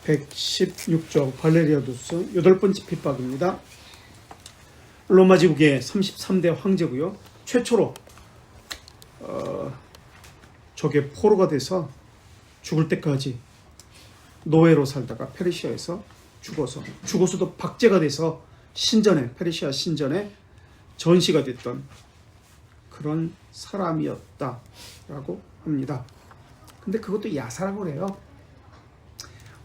116쪽 발레리아누스 8번째 핍박입니다. 로마 제국의 33대 황제고요. 최초로 적의 포로가 돼서 죽을 때까지 노예로 살다가 페르시아에서 죽어서도 박제가 돼서 페르시아 신전에 전시가 됐던 그런 사람이었다라고 합니다. 근데 그것도 야사라고 그래요.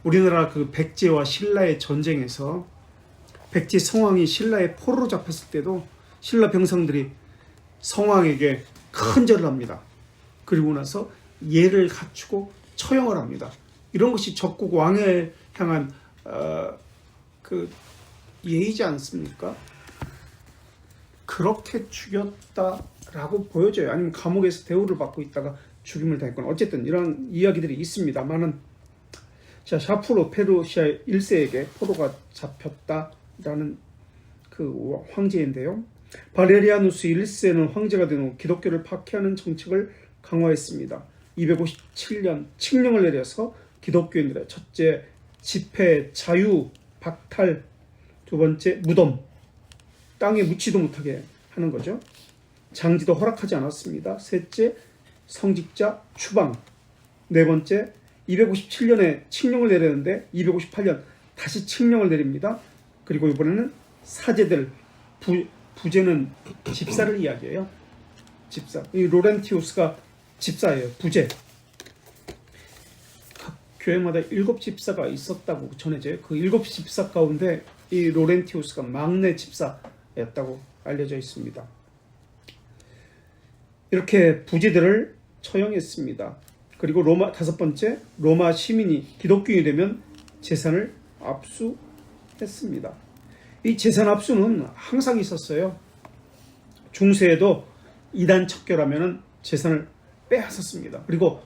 우리나라 그 백제와 신라의 전쟁에서 백제 성왕이 신라의 포로로 잡혔을 때도 신라 병상들이 성왕에게 큰 절을 합니다. 그리고 나서 예를 갖추고 처형을 합니다. 이런 것이 적국 왕에 향한 그 예의지 않습니까? 그렇게 죽였다라고 보여져요. 아니면 감옥에서 대우를 받고 있다가 죽임을 당했거나 어쨌든 이런 이야기들이 있습니다만은, 자, 샤프로 페르시아 1세에게 포로가 잡혔다라는 그 황제인데요. 발레리아누스 1세는 황제가 된 후 기독교를 박해하는 정책을 강화했습니다. 257년 칙령을 내려서 기독교인들의 첫째 집회, 자유, 박탈, 두 번째 무덤, 땅에 묻지도 못하게 하는 거죠. 장지도 허락하지 않았습니다. 셋째 성직자 추방, 네 번째 257년에 칙령을 내렸는데 258년 다시 칙령을 내립니다. 그리고 이번에는 사제들, 부제는 집사를 이야기해요. 집사. 이 로렌티우스가 집사예요. 부제. 각 교회마다 7집사가 있었다고 전해져요. 그 7집사 가운데 이 로렌티우스가 막내 집사였다고 알려져 있습니다. 이렇게 부제들을 처형했습니다. 그리고 다섯 번째, 로마 시민이 기독교인이 되면 재산을 압수했습니다. 이 재산 압수는 항상 있었어요. 중세에도 이단 척결하면 재산을 빼앗았습니다. 그리고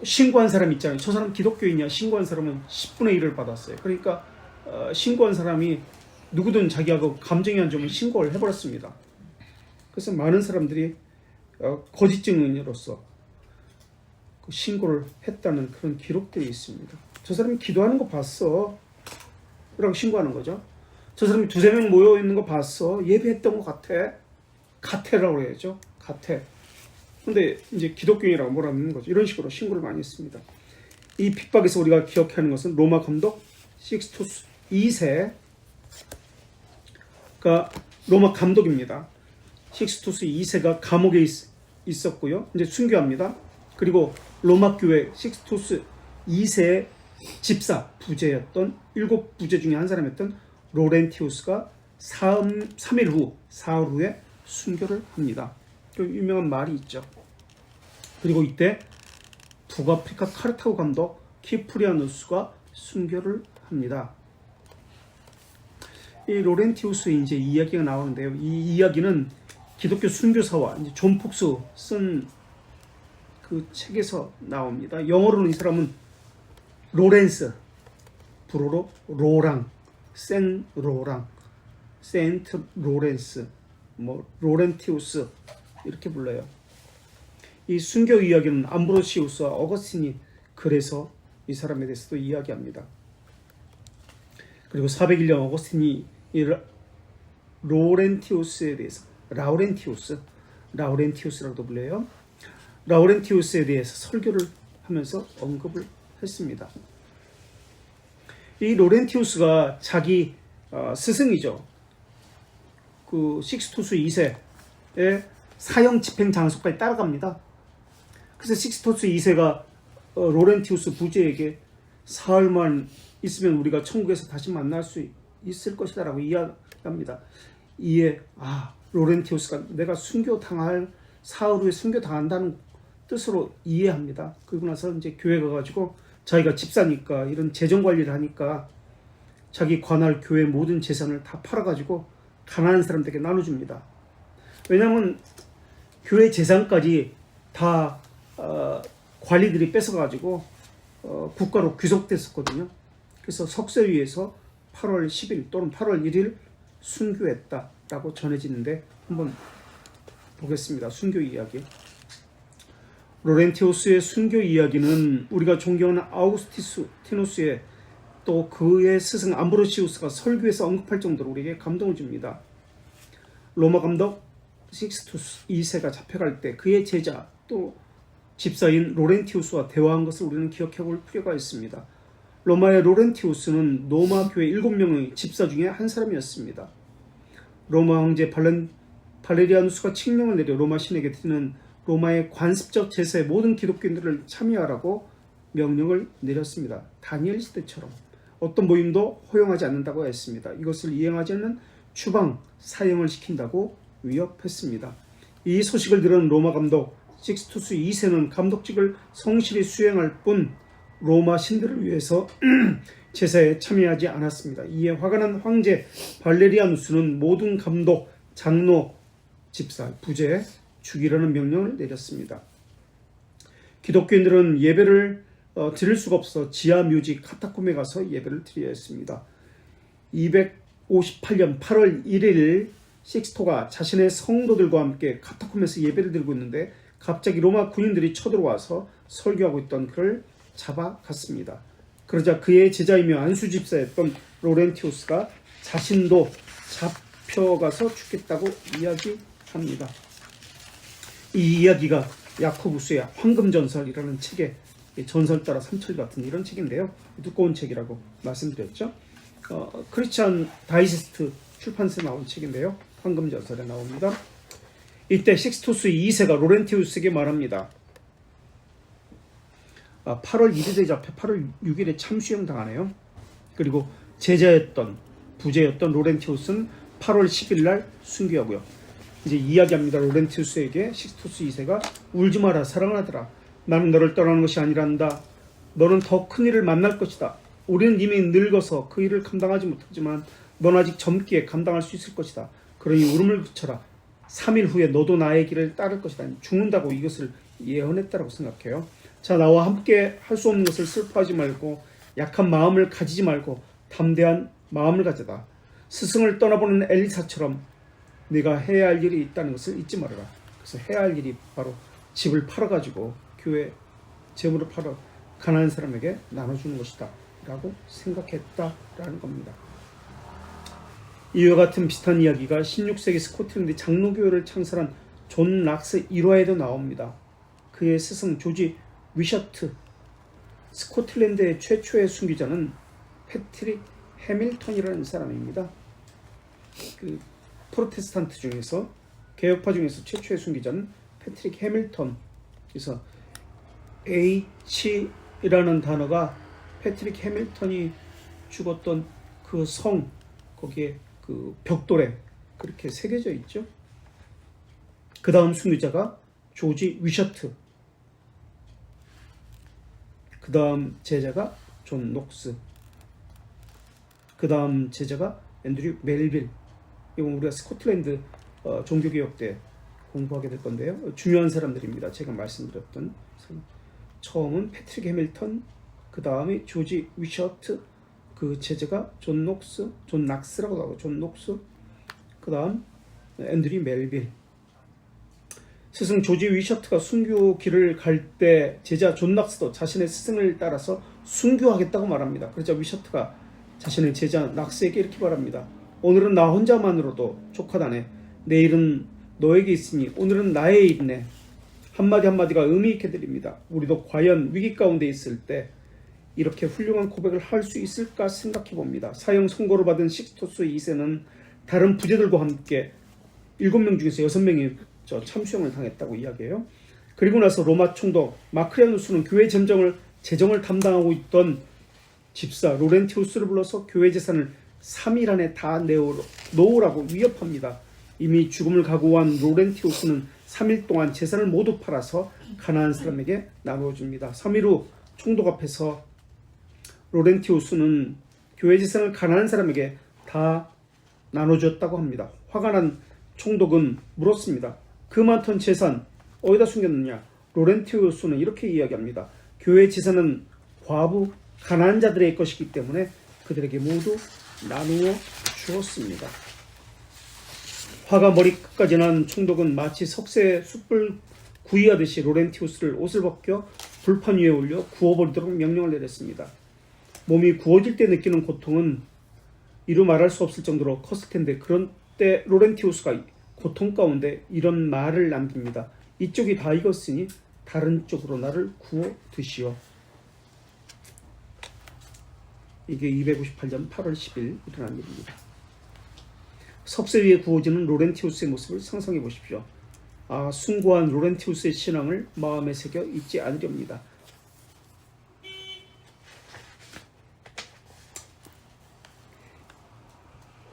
신고한 사람 있잖아요. 저 사람 기독교인이야. 신고한 사람은 10분의 1을 받았어요. 그러니까 신고한 사람이 누구든 자기하고 감정이 안 좋으면 신고를 해버렸습니다. 그래서 많은 사람들이 거짓 증인으로서 신고를 했다는 그런 기록들이 있습니다. 저 사람이 기도하는 거 봤어 라고 신고하는 거죠. 저 사람이 2-3명 모여 있는 거 봤어, 예배했던 것 같아, 가태라고 해야죠. 가태. 근데 이제 기독교인이라고 뭐라는 거죠. 이런 식으로 신고를 많이 했습니다. 이 핍박에서 우리가 기억해야 하는 것은 로마 감독 식스투스 2세가 로마 감독입니다. 식스투스 2세가 감옥에 있었고요. 이제 순교합니다. 그리고 로마 교회 식스투스 2세의 집사, 부제였던 7부제 중에 한 사람이었던 로렌티우스가 3일 후, 사흘 후에 순교를 합니다. 그 유명한 말이 있죠. 그리고 이때 북아프리카 카르타고 감독 키프리아누스가 순교를 합니다. 이 로렌티우스의 이제 이야기가 나오는데요. 이 이야기는 기독교 순교사와 이제 존 폭스 쓴 그 책에서 나옵니다. 영어로는 이 사람은 로렌스, 불어로 로랑, 센 로랑, 세인트 로렌스, 로렌티우스 이렇게 불러요. 이 순교 이야기는 암브로시우스와 어거스틴이 그래서 이 사람에 대해서도 이야기합니다. 그리고 401년 어거스틴이 이 로렌티우스에 대해서 라우렌티우스라고도 불려요. 라우렌티우스에 대해서 설교를 하면서 언급을 했습니다. 이 로렌티우스가 자기 스승이죠. 그 식스투스 2세의 사형 집행 장소까지 따라갑니다. 그래서 식스투스 2세가 로렌티우스 부제에게 사흘만 있으면 우리가 천국에서 다시 만날 수 있을 것이다 라고 이야기합니다. 이에 로렌티우스가 내가 순교당할 사흘 후에 순교당한다는 뜻으로 이해합니다. 그리고 나서 이제 교회 가가지고 자기가 집사니까 이런 재정 관리를 하니까 자기 관할 교회 모든 재산을 다 팔아가지고 가난한 사람들에게 나눠줍니다. 왜냐하면 교회 재산까지 다 관리들이 뺏어가지고 국가로 귀속됐었거든요. 그래서 석쇠위에서 8월 10일 또는 8월 1일 순교했다라고 전해지는데 한번 보겠습니다. 순교 이야기. 로렌티우스의 순교 이야기는 우리가 존경하는 아우구스티누스의 또 그의 스승 암브로시우스가 설교에서 언급할 정도로 우리에게 감동을 줍니다. 로마 감독 식스투스 2세가 잡혀갈 때 그의 제자 또 집사인 로렌티우스와 대화한 것을 우리는 기억해 볼 필요가 있습니다. 로마의 로렌티우스는 로마 교회 7명의 집사 중에 한 사람이었습니다. 로마 황제 발레리아누스가 칙령을 내려 로마 신에게 드리는 로마의 관습적 제사의 모든 기독교인들을 참여하라고 명령을 내렸습니다. 다니엘 시대처럼 어떤 모임도 허용하지 않는다고 했습니다. 이것을 이행하지 않는 추방, 사형을 시킨다고 위협했습니다. 이 소식을 들은 로마 감독 식스투스 2세는 감독직을 성실히 수행할 뿐 로마 신들을 위해서 제사에 참여하지 않았습니다. 이에 화가 난 황제 발레리아누스는 모든 감독, 장로, 집사, 부제 죽이라는 명령을 내렸습니다. 기독교인들은 예배를 드릴 수가 없어 지하 묘지 카타콤에 가서 예배를 드려야 했습니다. 258년 8월 1일 식스토가 자신의 성도들과 함께 카타콤에서 예배를 드리고 있는데 갑자기 로마 군인들이 쳐들어와서 설교하고 있던 그를 잡아갔습니다. 그러자 그의 제자이며 안수집사였던 로렌티우스가 자신도 잡혀가서 죽겠다고 이야기합니다. 이 이야기가 야코부스의 황금전설이라는 책의 전설 따라 삼철 같은 이런 책인데요. 두꺼운 책이라고 말씀드렸죠. 크리스찬 다이제스트 출판사에 나온 책인데요. 황금전설에 나옵니다. 이때 식스투스 2세가 로렌티우스에게 말합니다. 8월 1일에 잡혀 8월 6일에 참수형 당하네요. 그리고 제자였던 부제였던 로렌티우스는 8월 10일 날 순교하고요. 이제 이야기합니다. 로렌티우스에게 식스투스 2세가 울지 마라, 사랑하더라. 나는 너를 떠나는 것이 아니란다. 너는 더 큰 일을 만날 것이다. 우리는 이미 늙어서 그 일을 감당하지 못하지만 넌 아직 젊기에 감당할 수 있을 것이다. 그러니 울음을 그쳐라. 3일 후에 너도 나의 길을 따를 것이다. 죽는다고 이것을 예언했다고 생각해요. 자, 나와 함께 할 수 없는 것을 슬퍼하지 말고 약한 마음을 가지지 말고 담대한 마음을 가져다. 스승을 떠나보는 엘리사처럼 네가 해야 할 일이 있다는 것을 잊지 말아라. 그래서 해야 할 일이 바로 집을 팔아가지고 교회 재물을 팔아 가난한 사람에게 나눠주는 것이다 라고 생각했다라는 겁니다. 이와 같은 비슷한 이야기가 16세기 스코틀랜드 장로교회를 창설한 존 락스 1화에도 나옵니다. 그의 스승 조지 위셔트, 스코틀랜드의 최초의 순교자는 패트릭 해밀턴이라는 사람입니다. 그 프로테스탄트 중에서 개혁파 중에서 최초의 순교자는 패트릭 해밀턴. 그래서 H이라는 단어가 패트릭 해밀턴이 죽었던 그 성 거기에 그 벽돌에 그렇게 새겨져 있죠. 그 다음 순교자가 조지 위셔트, 그 다음 제자가 존 녹스, 그 다음 제자가 앤드류 멜빌. 이건 우리가 스코틀랜드 종교개혁 때 공부하게 될 건데요. 중요한 사람들입니다. 제가 말씀드렸던 처음은 패트릭 해밀턴, 그 다음에 조지 위셔트, 그 제자가 존 낙스라고 나오고 존 녹스, 그 다음 앤드류 멜빌. 스승 조지 위셔트가 순교 길을 갈 때 제자 존 낙스도 자신의 스승을 따라서 순교하겠다고 말합니다. 그러자 위셔트가 자신의 제자 낙스에게 이렇게 말합니다. 오늘은 나 혼자만으로도 족하다네. 내일은 너에게 있으니 오늘은 나의 일이네. 한마디 한마디가 의미 있게 들립니다. 우리도 과연 위기 가운데 있을 때 이렇게 훌륭한 고백을 할 수 있을까 생각해 봅니다. 사형 선고를 받은 식스투스 2세는 다른 부제들과 함께 7명 중에서 6명이 참수형을 당했다고 이야기해요. 그리고 나서 로마 총독 마크리아누스는 교회 재정을 담당하고 있던 집사 로렌티우스를 불러서 교회 재산을 3일 안에 다 놓으라고 위협합니다. 이미 죽음을 각오한 로렌티우스는 3일 동안 재산을 모두 팔아서 가난한 사람에게 나누어줍니다. 3일 후 총독 앞에서 로렌티우스는 교회 재산을 가난한 사람에게 다 나눠줬다고 합니다. 화가 난 총독은 물었습니다. 그 많던 재산 어디다 숨겼느냐? 로렌티우스는 이렇게 이야기합니다. 교회 재산은 과부, 가난한 자들의 것이기 때문에 그들에게 모두 나누어 주었습니다. 화가 머리끝까지 난 총독은 마치 석쇠에 숯불 구이하듯이 로렌티우스를 옷을 벗겨 불판 위에 올려 구워버리도록 명령을 내렸습니다. 몸이 구워질 때 느끼는 고통은 이루 말할 수 없을 정도로 컸을 텐데, 그런 때 로렌티우스가 고통 가운데 이런 말을 남깁니다. 이쪽이 다 익었으니 다른 쪽으로 나를 구워 드시오. 이게 258년 8월 10일 일어난 일입니다. 석쇠 위에 구워지는 로렌티우스의 모습을 상상해 보십시오. 숭고한 로렌티우스의 신앙을 마음에 새겨 잊지 않으렵니다.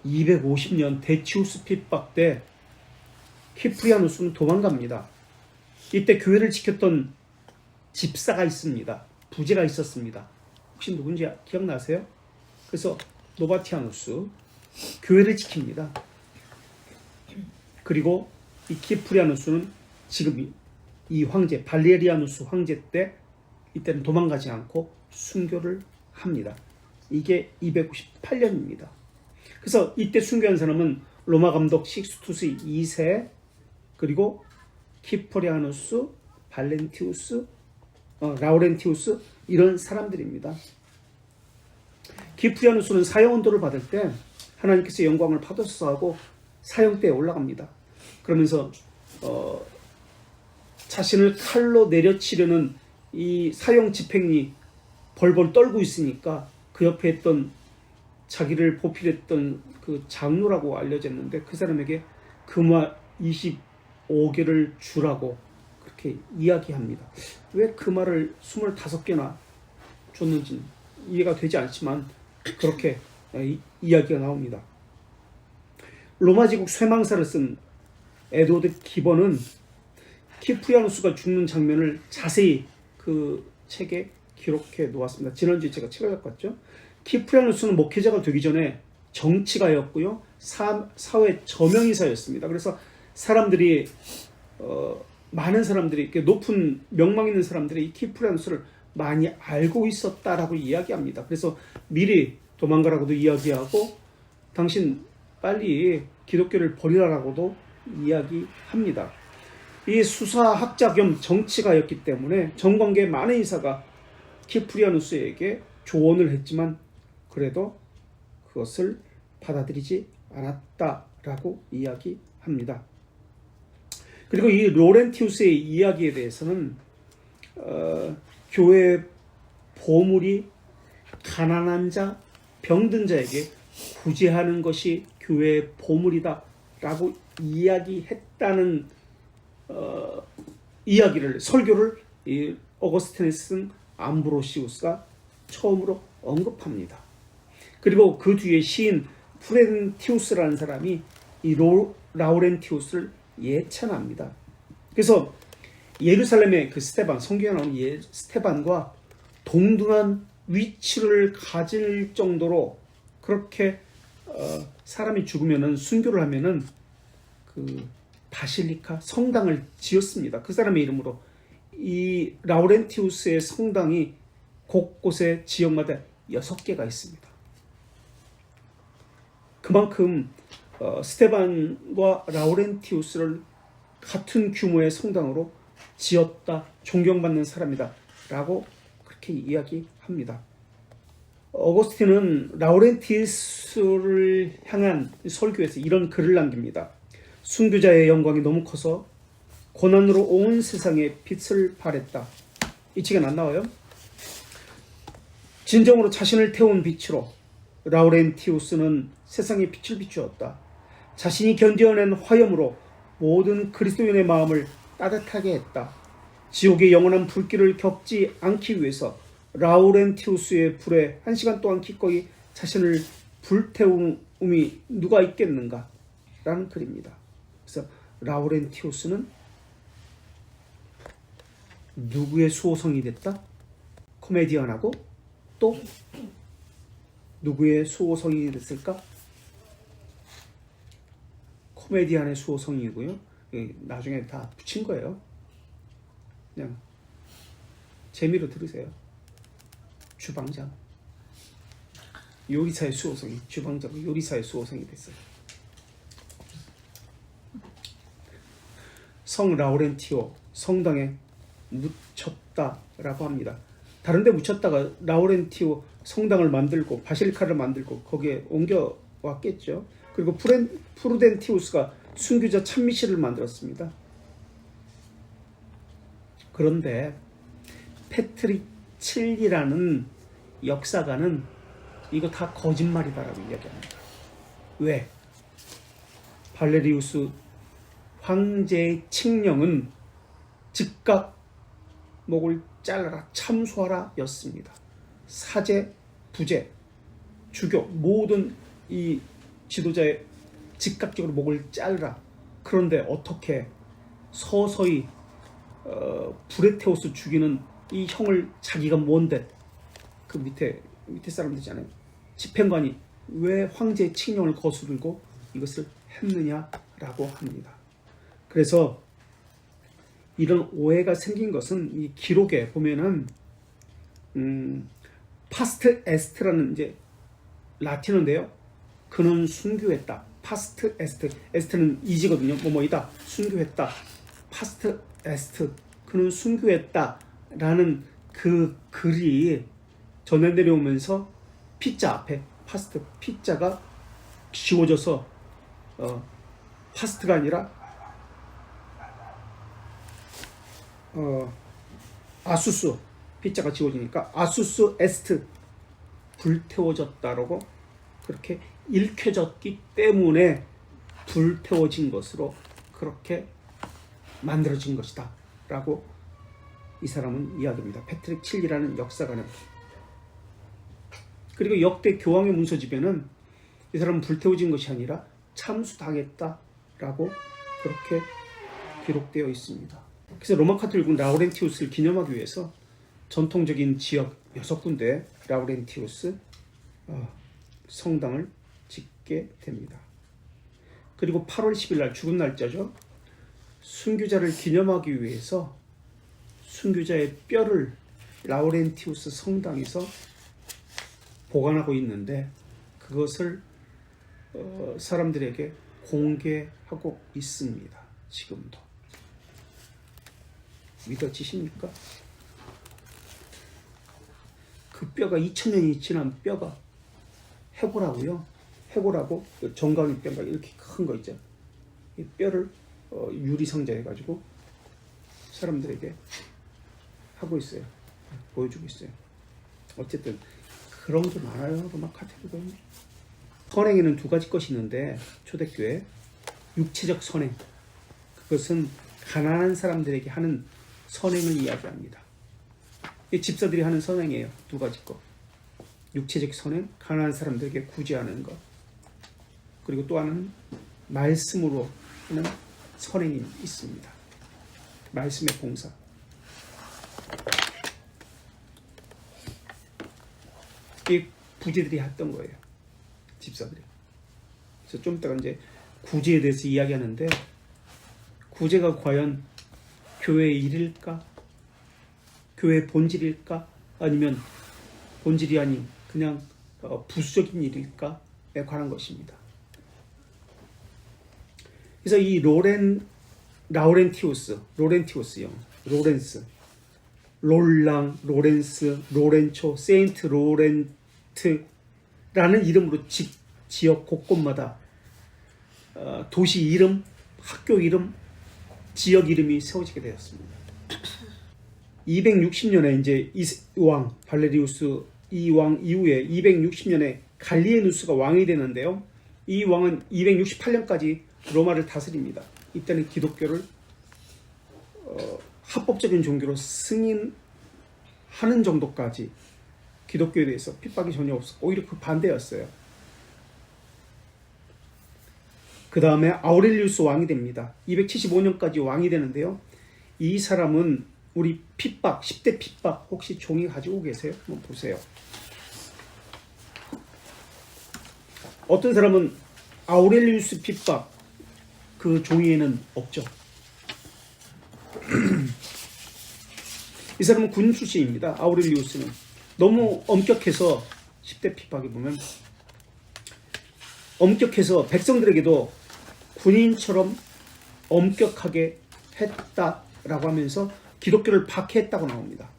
(250년) 데치우스 핍박 때 키프리아누스는 도망갑니다. 이때 교회를 지켰던 집사가 있습니다. 부제가 있었습니다. 혹시 누군지 기억나세요? 그래서 노바티아누스 교회를 지킵니다. 그리고 이 키프리아누스는 지금 이 황제 발레리아누스 황제 때 이때는 도망가지 않고 순교를 합니다. 이게 298년입니다. 그래서 이때 순교한 사람은 로마 감독 식스투스 2세, 그리고 키프리아누스, 발렌티우스, 라우렌티우스, 이런 사람들입니다. 키프리아누스는 사형 언도를 받을 때 하나님께서 영광을 받으소서 하고 사형대에 올라갑니다. 그러면서 자신을 칼로 내려치려는 이 사형 집행이 벌벌 떨고 있으니까 그 옆에 있던 자기를 보필했던 그 장로라고 알려졌는데, 그 사람에게 금화 25개를 주라고 그렇게 이야기합니다. 왜 그 말을 25개나 줬는지 이해가 되지 않지만 그렇게 이야기가 나옵니다. 로마 제국 쇠망사를 쓴 에드워드 기번은 키프리아누스가 죽는 장면을 자세히 그 책에 기록해 놓았습니다. 지난주에 제가 책을 갖고 왔죠. 키프리아누스는 목회자가 되기 전에 정치가였고요, 사회 저명이사였습니다. 그래서 사람들이 많은 사람들이, 이렇게 높은 명망 있는 사람들이 이 키프리아누스를 많이 알고 있었다라고 이야기합니다. 그래서 미리 도망가라고도 이야기하고 당신 빨리 기독교를 버리라라고도 이야기합니다. 이 수사학자 겸 정치가였기 때문에 정관계 많은 인사가 키프리아누스에게 조언을 했지만 그래도 그것을 받아들이지 않았다라고 이야기합니다. 그리고 이 로렌티우스의 이야기에 대해서는 교회 보물이 가난한 자, 병든 자에게 구제하는 것이 교회의 보물이다라고 이야기했다는 설교를 이 어거스틴에 쓴 암브로시우스가 처음으로 언급합니다. 그리고 그 뒤에 시인 프렌티우스라는 사람이 이 라우렌티우스를 예찬합니다. 그래서 예루살렘의 그 스테반, 성경에 나오는 스테반과 동등한 위치를 가질 정도로 그렇게 사람이 죽으면은 순교를 하면은 그 바실리카 성당을 지었습니다. 그 사람의 이름으로. 이 라우렌티우스의 성당이 곳곳에 지역마다 6개가 있습니다. 그만큼 스테반과 라우렌티우스를 같은 규모의 성당으로 지었다, 존경받는 사람이다 라고 그렇게 이야기합니다. 어거스틴은 라우렌티우스를 향한 설교에서 이런 글을 남깁니다. 순교자의 영광이 너무 커서 고난으로 온 세상에 빛을 발했다. 이 책엔 안 나와요? 진정으로 자신을 태운 빛으로 라우렌티우스는 세상에 빛을 비추었다. 자신이 견뎌낸 화염으로 모든 그리스도인의 마음을 따뜻하게 했다. 지옥의 영원한 불길을 겪지 않기 위해서 라우렌티우스의 불에 1시간 동안 기꺼이 자신을 불태움이 누가 있겠는가? 라는 글입니다. 그래서 라우렌티우스는 누구의 수호성이 됐다? 코미디언하고 또 누구의 수호성이 됐을까? 코미디언의 수호성이고요. 나중에 다 붙인 거예요. 그냥 재미로 들으세요. 주방장, 요리사의 수호성이, 주방장, 요리사의 수호성이 됐어요. 성 라우렌티오, 성당에 묻혔다라고 합니다. 다른 데 묻혔다가 라우렌티오 성당을 만들고 바실리카를 만들고 거기에 옮겨왔겠죠. 그리고 프루덴티우스가 순교자 찬미시를 만들었습니다. 그런데 패트릭 칠리라는 역사가는 이거 다 거짓말이다라고 이야기합니다. 왜? 발레리우스 황제의 칙령은 즉각 목을 잘라라, 참수하라 였습니다. 사제, 부제, 주교 모든 이 지도자의 즉각적으로 목을 자르라. 그런데 어떻게 서서히 브레테오스 죽이는 이 형을 자기가 뭔데 그 밑에 사람들이잖아요. 집행관이 왜 황제의 칙령을 거스르고 이것을 했느냐라고 합니다. 그래서 이런 오해가 생긴 것은 이 기록에 보면은 파스트 에스트라는 이제 라틴어인데요. 그는 순교했다. 파스트 에스트, 에스트는 이지거든요. 뭐뭐이다. 순교했다. 파스트 에스트, 그는 순교했다라는 그 글이 전해 내려오면서 피자 앞에 파스트 피자가 지워져서 파스트가 아니라 아수스 피자가 지워지니까 아수스 에스트 불태워졌다라고 그렇게 읽혀졌기 때문에 불태워진 것으로 그렇게 만들어진 것이다 라고 이 사람은 이야기합니다. 패트릭 칠리라는 역사가는. 그리고 역대 교황의 문서집에는 이 사람은 불태워진 것이 아니라 참수당했다라고 그렇게 기록되어 있습니다. 그래서 로마 카톨릭은 라우렌티우스를 기념하기 위해서 전통적인 지역 6군데 라우렌티우스 성당을 짓게 됩니다. 그리고 8월 10일 날 죽은 날짜죠. 순교자를 기념하기 위해서 순교자의 뼈를 라우렌티우스 성당에서 보관하고 있는데 그것을 사람들에게 공개하고 있습니다. 지금도. 믿어지십니까? 그 뼈가 2000년이 지난 뼈가 해고라고요. 해고라고 정강이 뼈가 이렇게 큰 거 있죠. 이 뼈를 유리 상자해 가지고 사람들에게 하고 있어요. 보여주고 있어요. 어쨌든 그런 게 많아요. 로마 카톨릭은. 선행에는 두 가지 것이 있는데 초대교회 육체적 선행, 그것은 가난한 사람들에게 하는 선행을 이야기합니다. 이 집사들이 하는 선행이에요. 두 가지 것. 육체적 선행, 가난한 사람들에게 구제하는 것. 그리고 또 하나는 말씀으로 하는 선행이 있습니다. 말씀의 봉사. 이 부제들이 했던 거예요. 집사들이. 그래서 좀 이따가 이제 구제에 대해서 이야기하는데 구제가 과연 교회의 일일까? 교회의 본질일까? 아니면 본질이 아닌 그냥 부수적인 일일까에 관한 것입니다. 그래서 이 로렌티우스형, 로렌스, 롤랑, 로렌스, 로렌초, 세인트 로렌트라는 이름으로 지역 곳곳마다 도시 이름, 학교 이름, 지역 이름이 세워지게 되었습니다. 260년에 이제 이왕 발레리우스 이 왕 이후에 260년에 갈리에누스가 왕이 되는데요. 이 왕은 268년까지 로마를 다스립니다. 이때는 기독교를 합법적인 종교로 승인하는 정도까지 기독교에 대해서 핍박이 전혀 없었고 오히려 그 반대였어요. 그 다음에 아우렐리우스 왕이 됩니다. 275년까지 왕이 되는데요. 이 사람은 우리 핍박, 10대 핍박 혹시 종이 가지고 계세요? 한번 보세요. 어떤 사람은 아우렐리우스 핍박 그 종이에는 없죠. 이 사람은 군 출신입니다. 아우렐리우스는. 너무 엄격해서 10대 핍박에 보면 엄격해서 백성들에게도 군인처럼 엄격하게 했다 라고 하면서 기독교를 박해했다고 나옵니다.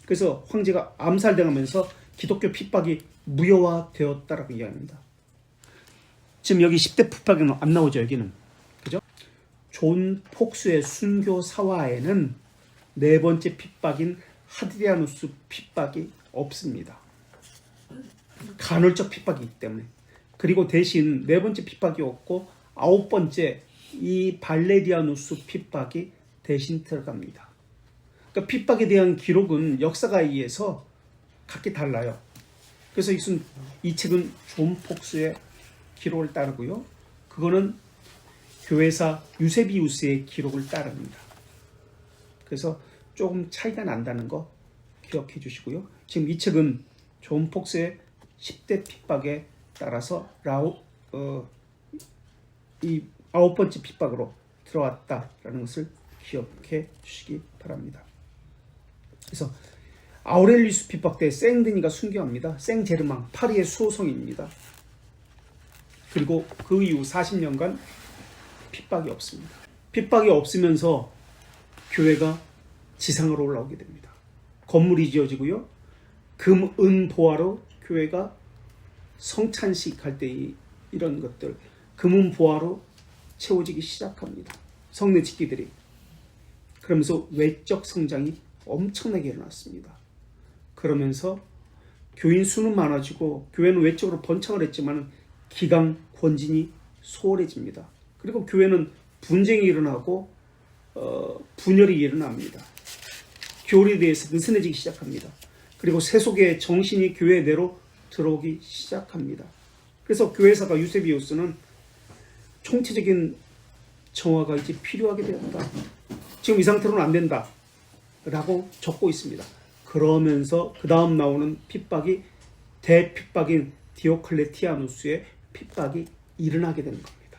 그래서 황제가 암살당하면서 기독교 핍박이 무효화되었다라고 이야기합니다. 지금 여기 10대 핍박은 안 나오죠. 여기는. 그죠? 존 폭스의 순교 사화에는 네 번째 핍박인 하드리아누스 핍박이 없습니다. 간헐적 핍박이기 때문에. 그리고 대신 네 번째 핍박이 없고 아홉 번째 이 발레리아누스 핍박이 대신 들어갑니다. 그러니까 핍박에 대한 기록은 역사가에 의해서 각기 달라요. 그래서 이 책은 존 폭스의 기록을 따르고요. 그거는 교회사 유세비우스의 기록을 따릅니다. 그래서 조금 차이가 난다는 거 기억해 주시고요. 지금 이 책은 존 폭스의 10대 핍박에 따라서 이 아홉 번째 핍박으로 들어왔다라는 것을 기억해 주시기 바랍니다. 그래서 아우렐리우스 핍박 때 생드니가 순교합니다. 생제르망 파리의 수호성입니다. 그리고 그 이후 40년간 핍박이 없습니다. 핍박이 없으면서 교회가 지상으로 올라오게 됩니다. 건물이 지어지고요. 금, 은, 보화로 교회가 성찬식 할 때 이런 것들 금은 보화로 채워지기 시작합니다. 성내 직기들이. 그러면서 외적 성장이 엄청나게 일어났습니다. 그러면서 교인 수는 많아지고 교회는 외적으로 번창을 했지만 기강 권진이 소홀해집니다. 그리고 교회는 분쟁이 일어나고 분열이 일어납니다. 교리에 대해서 느슨해지기 시작합니다. 그리고 세속의 정신이 교회 내로 들어오기 시작합니다. 그래서 교회사가 유세비우스는 총체적인 정화가 이제 필요하게 되었다. 지금 이 상태로는 안 된다. 라고 적고 있습니다. 그러면서 그 다음 나오는 핍박이 대핍박인 디오클레티아누스의 핍박이 일어나게 되는 겁니다.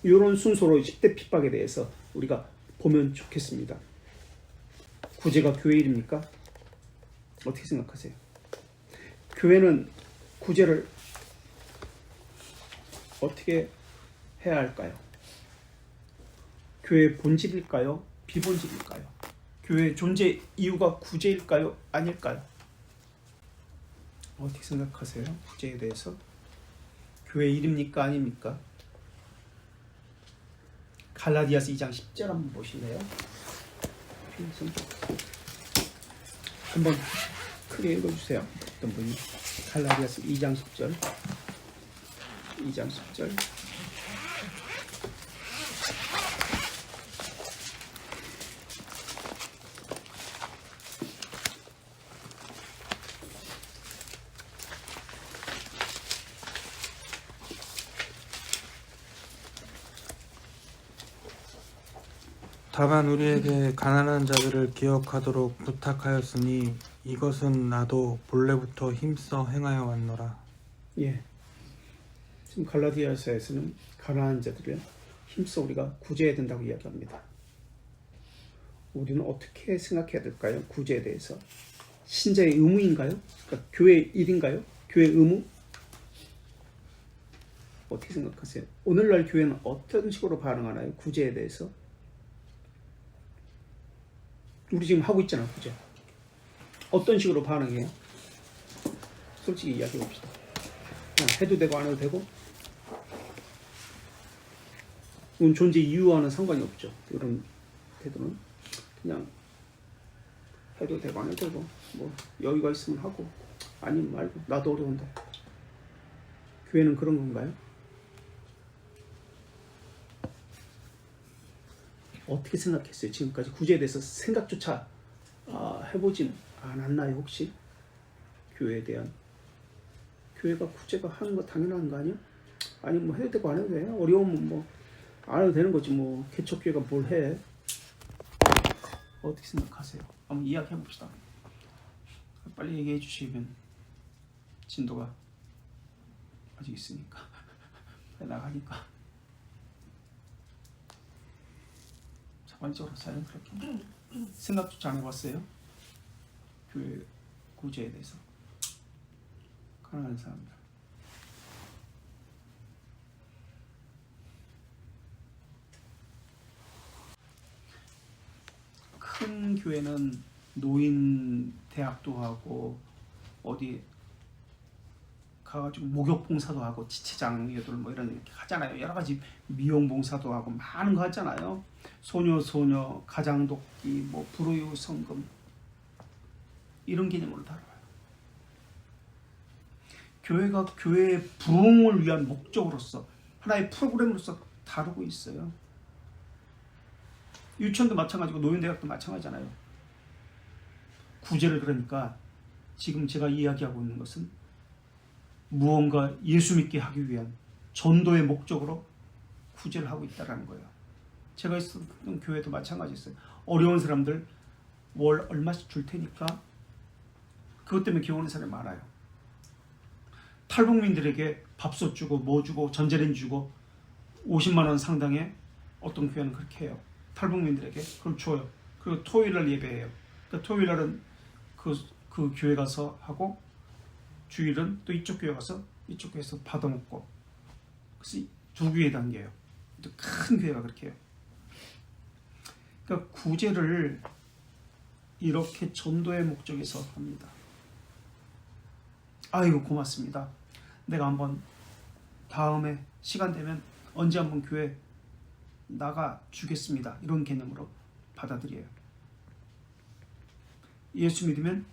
이런 순서로 10대 핍박에 대해서 우리가 보면 좋겠습니다. 구제가 교회 일입니까? 어떻게 생각하세요? 교회는 구제를 어떻게 해야 할까요? 교회의 본질일까요? 비본질일까요? 교회의 존재 이유가 구제일까요? 아닐까요? 어떻게 생각하세요? 구제에 대해서? 교회 일입니까? 아닙니까? 갈라디아서 2장 10절 한번 보실래요? 한번 크게 읽어주세요. 어떤 분이? 갈라디아서 2장 10절 2장 10절 다만 우리에게 가난한 자들을 기억하도록 부탁하였으니 이것은 나도 본래부터 힘써 행하여 왔노라. 예. 지금 갈라디아서에서는 가난한 자들을 힘써 우리가 구제해야 된다고 이야기합니다. 우리는 어떻게 생각해야 될까요? 구제에 대해서. 신자의 의무인가요? 그러니까 교회 일인가요? 교회 의무? 어떻게 생각하세요? 오늘날 교회는 어떤 식으로 반응하나요? 구제에 대해서? 우리 지금 하고 있잖아, 구제. 어떤 식으로 반응해요? 솔직히 이야기해 봅시다. 해도 되고 안 해도 되고? 이건 존재 이유와는 상관이 없죠. 이런 태도는 그냥 해도 되고 안 해도 되고 뭐 여유가 있으면 하고 아니면 말고 나도 어려운데. 교회는 그런 건가요? 어떻게 생각했어요? 지금까지 구제에 대해서 생각조차 해보진 않았나요? 혹시 교회에 대한 교회가 구제가 하는 거 당연한 거 아니야? 아니 뭐 해도 되고 안 해도 돼? 어려우면 뭐 안 해도 되는 거지 뭐 개척교회가 뭘 해? 어떻게 생각하세요? 한번 이야기해 봅시다. 빨리 얘기해 주시면 진도가 아직 있으니까 나가니까. 자발적으로 자연스럽게 생각조차 안 해봤어요? 교회 구제에 대해서. 가난한 사람들. 큰 교회는 노인 대학도 하고 어디 가가지고 목욕 봉사도 하고 지체장애들 뭐 이런 이렇게 하잖아요. 여러 가지 미용 봉사도 하고 많은 거 하잖아요. 소녀 가장돕기 뭐 불우유 성금 이런 개념으로 다뤄요. 교회가 교회의 부흥을 위한 목적으로서 하나의 프로그램으로서 다루고 있어요. 유치원도 마찬가지고 노인대학도 마찬가지잖아요. 구제를 그러니까 지금 제가 이야기하고 있는 것은 무언가 예수 믿게 하기 위한 전도의 목적으로 구제를 하고 있다는 거예요. 제가 있었던 교회도 마찬가지였어요. 어려운 사람들 월 얼마씩 줄 테니까 그것 때문에 기원하는 사람이 많아요. 탈북민들에게 밥솥 주고 뭐 주고 전자레인지 주고 50만 원 상당의 어떤 교회는 그렇게 해요. 탈북민들에게 그걸 줘요. 그리고 토요일날 예배해요. 그러니까 토요일날은 그 교회 가서 하고 주일은 또 이쪽 교회 가서 이쪽 교회에서 받아먹고 그래서 두 교회 단계예요. 큰 교회가 그렇게 해요. 그러니까 구제를 이렇게 전도의 목적에서 합니다. 아이고 고맙습니다. 내가 한번 다음에 시간 되면 언제 한번 교회 나가 주겠습니다. 이런 개념으로 받아들여요. 예수 믿으면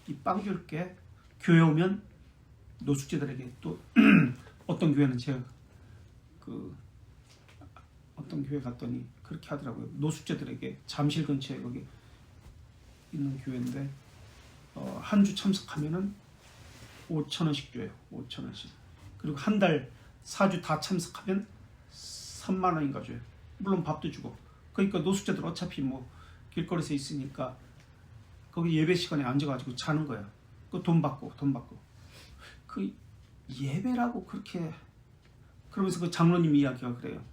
이 빵 줄게. 교회 오면 노숙자들에게 또 어떤 교회는 제가 어떤 교회 갔더니 그렇게 하더라고요. 노숙자들에게 잠실 근처에 거기 있는 교회인데 한 주 참석하면은 5,000원씩 줘요. 5,000원씩. 그리고 한 달 4주 다 참석하면 3만 원인가 줘요. 물론 밥도 주고. 그러니까 노숙자들 어차피 뭐 길거리에서 있으니까 거기 예배 시간에 앉아가지고 자는 거야. 그 돈 받고. 그 예배라고 그렇게 그러면서 그 장로님 이야기가 그래요.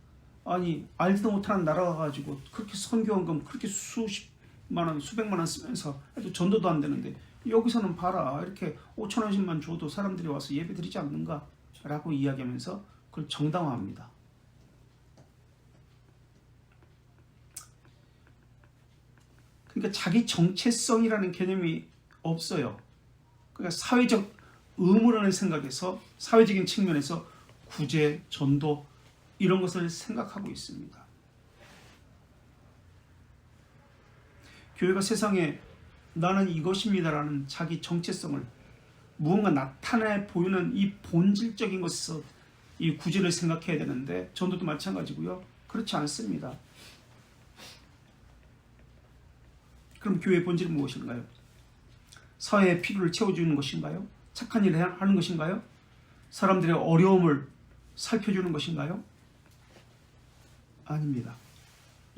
아니 알지도 못하는 나라 가가지고 그렇게 선교원금 그렇게 수십만 원, 수백만 원 쓰면서 해도 전도도 안 되는데 여기서는 봐라 이렇게 5,000원씩만 줘도 사람들이 와서 예배 드리지 않는가? 라고 이야기하면서 그걸 정당화합니다. 그러니까 자기 정체성이라는 개념이 없어요. 그러니까 사회적 의무라는 생각에서 사회적인 측면에서 구제, 전도 이런 것을 생각하고 있습니다. 교회가 세상에 나는 이것입니다라는 자기 정체성을 무언가 나타내 보이는 이 본질적인 것에서 이 구제를 생각해야 되는데 전도도 마찬가지고요. 그렇지 않습니다. 그럼 교회의 본질은 무엇인가요? 사회의 필요를 채워주는 것인가요? 착한 일을 하는 것인가요? 사람들의 어려움을 살펴주는 것인가요? 아닙니다.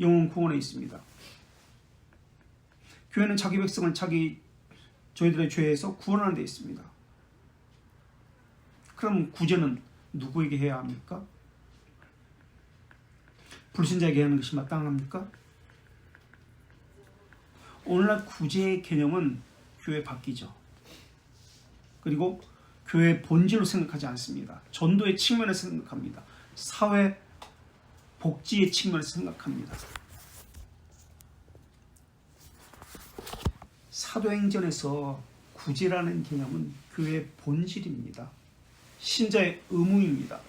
영혼 구원에 있습니다. 교회는 자기 백성을 저희들의 죄에서 구원하는 데 있습니다. 그럼 구제는 누구에게 해야 합니까? 불신자에게 하는 것이 마땅합니까? 오늘날 구제의 개념은 교회 바뀌죠. 그리고 교회의 본질로 생각하지 않습니다. 전도의 측면에서 생각합니다. 사회 복지의 측면에서 생각합니다. 사도행전에서 구제라는 개념은 교회의 본질입니다. 신자의 의무입니다.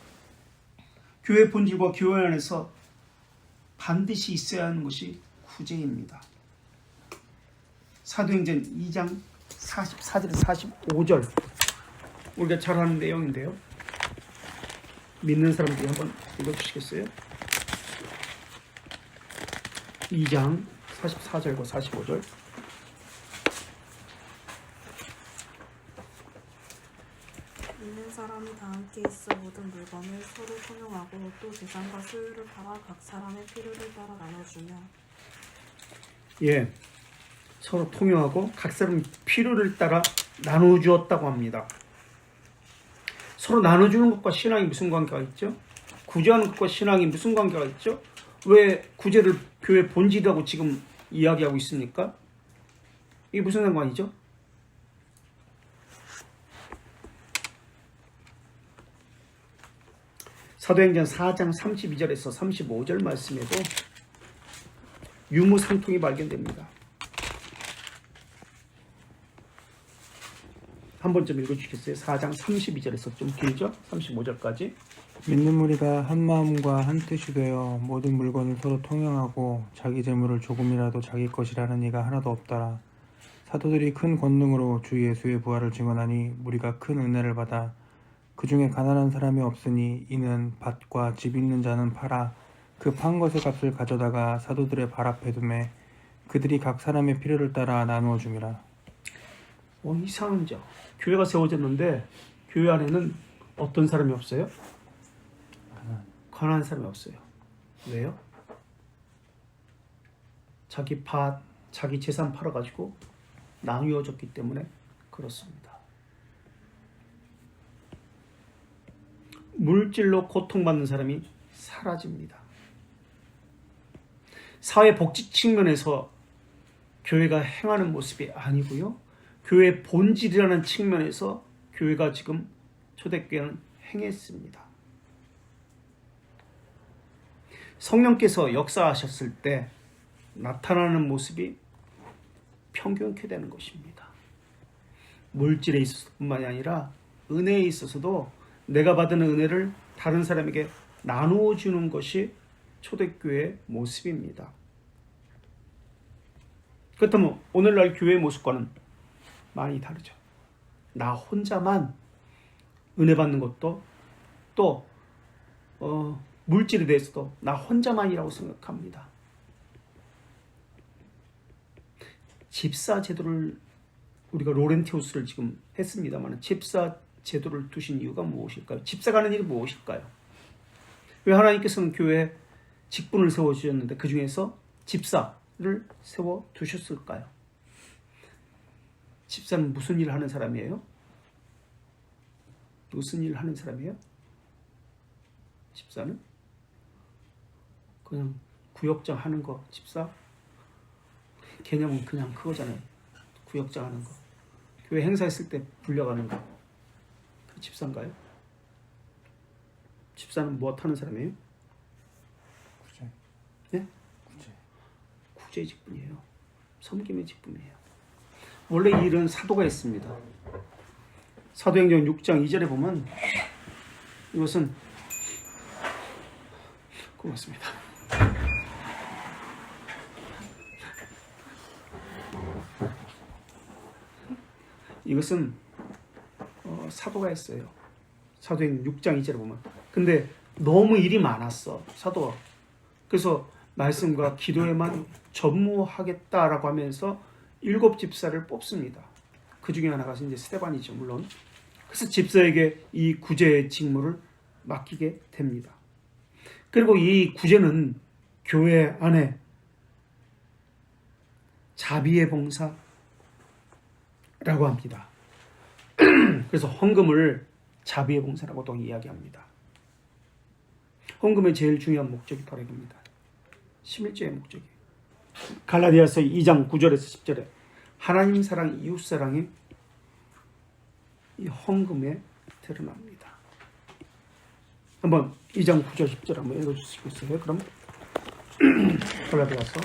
교회의 본질과 교회 안에서 반드시 있어야 하는 것이 구제입니다. 사도행전 2장 44절에서 45절 우리가 잘 아는 내용인데요. 믿는 사람들이 한번 읽어주시겠어요? 2장 44절과 45절 있는 사람이 다 함께 있어 모든 물건을 서로 통용하고 또 재산과 소유를 팔아 각 사람의 필요를 따라 나눠주며 예, 서로 통용하고 각 사람 필요를 따라 나눠주었다고 합니다. 서로 나눠주는 것과 신앙이 무슨 관계가 있죠? 구제하는 것과 신앙이 무슨 관계가 있죠? 왜 구제를 교회 본질이라고 지금 이야기하고 있습니까? 이게 무슨 상관이죠? 사도행전 4장 32절에서 35절 말씀에도 유무상통이 발견됩니다. 한 번 좀 읽어주시겠어요? 4장 32절에서 좀 길죠? 35절까지. 믿는 무리가 한 마음과 한 뜻이 되어 모든 물건을 서로 통용하고 자기 재물을 조금이라도 자기 것이라는 이가 하나도 없더라. 사도들이 큰 권능으로 주 예수의 부활을 증언하니 무리가 큰 은혜를 받아 그 중에 가난한 사람이 없으니 이는 밭과 집 있는 자는 팔아 그 판 것의 값을 가져다가 사도들의 발 앞에 두매 그들이 각 사람의 필요를 따라 나누어 줌이라. 이상하죠. 교회가 세워졌는데 교회 안에는 어떤 사람이 없어요? 가난한 사람이 없어요. 왜요? 자기 밭, 자기 재산 팔아가지고 나누어졌기 때문에 그렇습니다. 물질로 고통받는 사람이 사라집니다. 사회복지 측면에서 교회가 행하는 모습이 아니고요. 교회의 본질이라는 측면에서 교회가 지금 초대교회는 행했습니다. 성령께서 역사하셨을 때 나타나는 모습이 평균케 되는 것입니다. 물질에 있어서 뿐만이 아니라 은혜에 있어서도 내가 받은 은혜를 다른 사람에게 나누어 주는 것이 초대교회의 모습입니다. 그렇다면 오늘날 교회의 모습과는 많이 다르죠. 나 혼자만 은혜 받는 것도 또 물질에 대해서도 나 혼자만이라고 생각합니다. 집사 제도를 우리가 로렌티우스를 지금 했습니다만 집사 제도를 두신 이유가 무엇일까요? 집사가 하는 일이 무엇일까요? 왜 하나님께서는 교회에 직분을 세워주셨는데 그 중에서 집사를 세워두셨을까요? 집사는 무슨 일을 하는 사람이에요? 무슨 일을 하는 사람이에요? 집사는? 그냥 구역장 하는 거 집사? 개념은 그냥 그거잖아요. 구역장 하는 거. 교회 행사했을 때 불려가는 거. 그 집사인가요? 집사는 뭐 하는 사람이에요? 구제. 네? 구제. 구제의 직분이에요. 섬김의 직분이에요. 원래 이 일은 사도가 했습니다. 사도행전 6장 2절에 보면 이것은 고맙습니다. 이것은 사도가 했어요. 사도행 6장 2절에 보면. 근데 너무 일이 많았어. 사도가. 그래서 말씀과 기도에만 전무하겠다라고 하면서 7 집사를 뽑습니다. 그 중에 하나가 이제 스데반이죠, 물론. 그래서 집사에게 이 구제의 직무를 맡기게 됩니다. 그리고 이 구제는 교회 안에 자비의 봉사라고 합니다. 그래서 헌금을 자비의 봉사라고도 이야기합니다. 헌금의 제일 중요한 목적이 바로 이겁니다. 11조의 목적이. 갈라디아서 2장 9절에서 10절에 하나님 사랑, 이웃 사랑이 이 헌금에 드러납니다. 한번 2장 9절 10절 한번 읽어주시겠어요? 그럼 갈라디아서